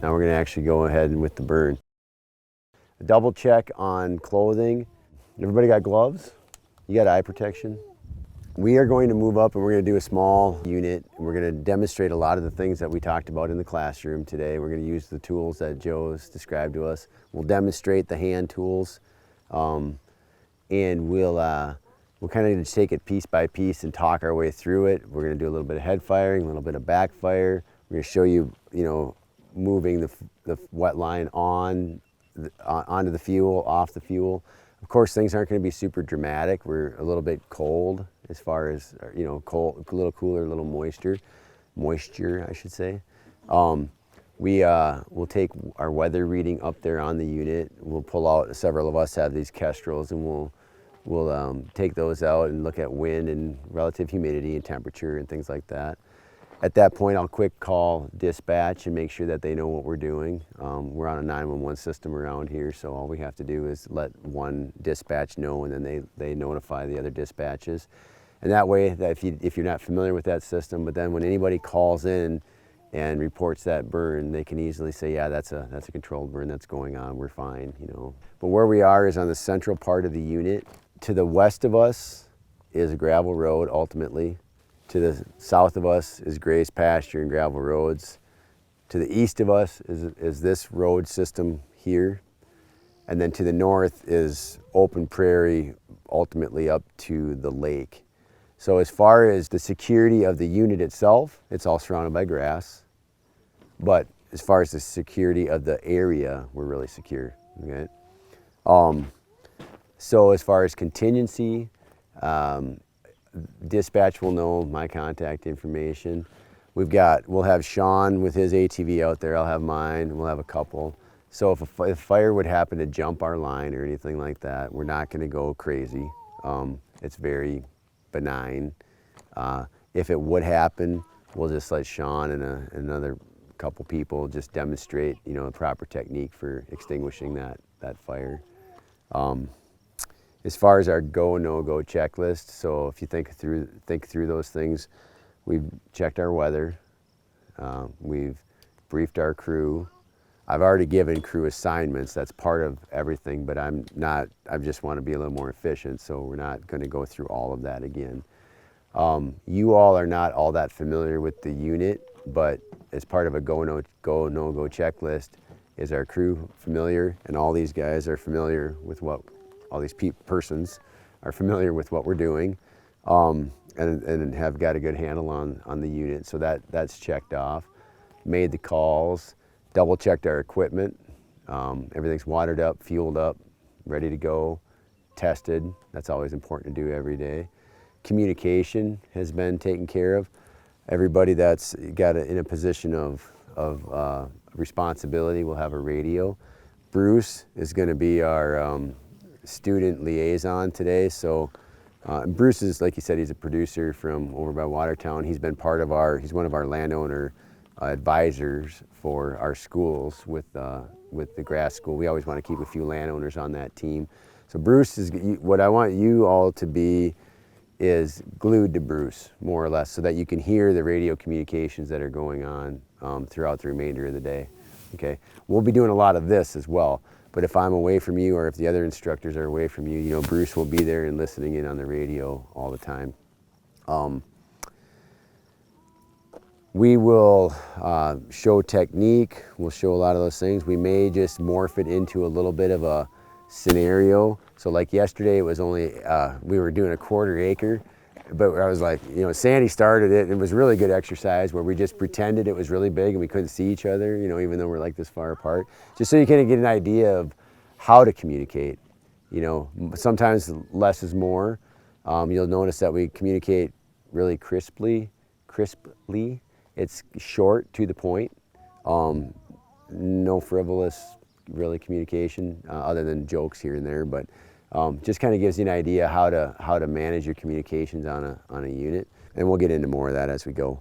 Now we're going to actually go ahead and with the burn. A double check on clothing. Everybody got gloves? You got eye protection? We are going to move up and we're going to do a small unit. And we're going to demonstrate a lot of the things that we talked about in the classroom today. We're going to use the tools that Joe's described to us. We'll demonstrate the hand tools, and we'll kind of just take it piece by piece and talk our way through it. We're going to do a little bit of head firing, a little bit of back fire. We're going to show you, moving the wet line onto the fuel, off the fuel. Of course, things aren't going to be super dramatic. We're a little bit cold as far as, cold, a little cooler, a little moisture, I should say. We'll take our weather reading up there on the unit. We'll pull out, several of us have these Kestrels, and we'll take those out and look at wind and relative humidity and temperature and things like that. At that point, I'll quick call dispatch and make sure that they know what we're doing. We're on a 911 system around here, so all we have to do is let one dispatch know, and then they notify the other dispatches. And that way, that if you're not familiar with that system, but then when anybody calls in and reports that burn, they can easily say, yeah, that's a controlled burn that's going on, we're fine, But where we are is on the central part of the unit. To the west of us is a gravel road, ultimately. To the south of us is grazed pasture and gravel roads. To the east of us is this road system here. And then to the north is open prairie, ultimately up to the lake. So as far as the security of the unit itself, it's all surrounded by grass. But as far as the security of the area, we're really secure, okay? So as far as contingency, dispatch will know my contact information. We'll have Sean with his ATV out there, I'll have mine, we'll have a couple. So if fire would happen to jump our line or anything like that, we're not gonna go crazy. It's very benign. If it would happen, we'll just let Sean and another couple people just demonstrate, the proper technique for extinguishing that fire. As far as our go, no-go checklist, so if you think through those things, we've checked our weather, we've briefed our crew. I've already given crew assignments, that's part of everything, but I just want to be a little more efficient, so we're not going to go through all of that again. You all are not all that familiar with the unit, but as part of a go, no-go checklist, is our crew familiar, and all these guys are familiar with all these persons are familiar with what we're doing, and have got a good handle on the unit, so that's checked off. Made the calls, double checked our equipment, everything's watered up, fueled up, ready to go, tested. That's always important to do every day. Communication has been taken care of. Everybody that's got in a position of responsibility will have a radio. Bruce is going to be our student liaison today. So Bruce is, like you said, he's a producer from over by Watertown. He's been he's one of our landowner advisors for our schools with the grass school. We always want to keep a few landowners on that team. So Bruce what I want you all to be is glued to Bruce, more or less, so that you can hear the radio communications that are going on throughout the remainder of the day. Okay, we'll be doing a lot of this as well. But if I'm away from you, or if the other instructors are away from you, Bruce will be there and listening in on the radio all the time. We will show technique. We'll show a lot of those things. We may just morph it into a little bit of a scenario. So like yesterday, it was only, we were doing a 1/4 acre, but I was like, Sandy started it, and it was really good exercise where we just pretended it was really big and we couldn't see each other, even though we're like this far apart, just so you kind of get an idea of how to communicate. Sometimes less is more. You'll notice that we communicate really crisply. It's short, to the point. No frivolous, really, communication, other than jokes here and there, but just kind of gives you an idea how to manage your communications on a unit, and we'll get into more of that as we go.